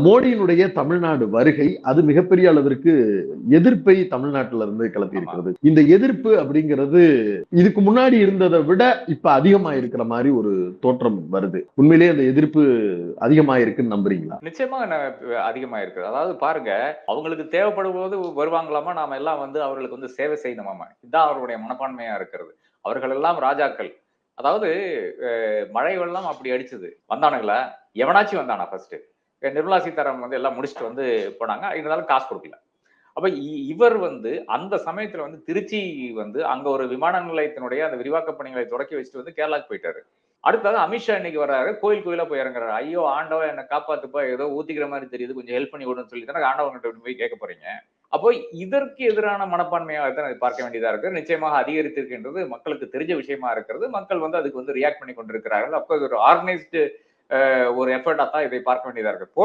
மோடியினுடைய தமிழ்நாடு வருகை அது மிகப்பெரிய அளவிற்கு எதிர்ப்பை தமிழ்நாட்டில இருந்து கிளப்பி இருக்கிறது. இந்த எதிர்ப்பு அப்படிங்கிறது இதுக்கு முன்னாடி இருந்ததை விட இப்ப அதிகமா இருக்கிற மாதிரி ஒரு தோற்றம் வருது. உண்மையிலேயே அந்த எதிர்ப்பு அதிகமா இருக்குன்னு நம்புறீங்களா? நிச்சயமா அதிகமா இருக்குது. அதாவது பாருங்க, அவங்களுக்கு தேவைப்படும் போது வருவாங்களாமா, நாம எல்லாம் அவர்களுக்கு சேவை செய்யணுமாமா. இதுதான் அவர்களுடைய மனப்பான்மையா இருக்கிறது. அவர்கள் எல்லாம் ராஜாக்கள். அதாவது மழை வெள்ளம் அப்படி அடிச்சது. வந்தானுங்களா? எவனாச்சும் வந்தானா ஃபர்ஸ்ட்? நிர்மலா சீதாராமன் எல்லாம் முடிச்சுட்டு போனாங்க. இருந்தாலும் காசு கொடுக்கல. அப்ப இவர் அந்த சமயத்துல திருச்சி அங்க ஒரு விமான நிலையத்தினுடைய அந்த விரிவாக்க பணிகளை தொடக்கி வச்சுட்டு கேரளாக்கு போயிட்டாரு. அடுத்தது அமித்ஷா இன்னைக்கு வர்றாரு, கோயில் கோயிலா போய் இறங்குறாரு. ஐயோ ஆண்டவன் என்ன காப்பாத்துப்பா, ஏதோ ஊத்திக்கிற மாதிரி தெரியுது, கொஞ்சம் ஹெல்ப் பண்ணி விடுன்னு சொல்லி தானே ஆண்டவன்கிட்ட போய் கேட்க போறீங்க. அப்போ இதற்கு எதிரான மனப்பான்மையாக தான் பார்க்க வேண்டியதா இருக்கு. நிச்சயமாக அதிகரித்திருக்கின்றது, மக்களுக்கு தெரிஞ்ச விஷயமா இருக்கிறது. மக்கள் அதுக்கு ரியாக்ட் பண்ணி கொண்டிருக்கிறார்கள். அப்போ ஒரு ஆர்கனைஸ்டு ஒரு எஃபர்ட்டா தான் இதை பார்க்க வேண்டியதா இருக்கு.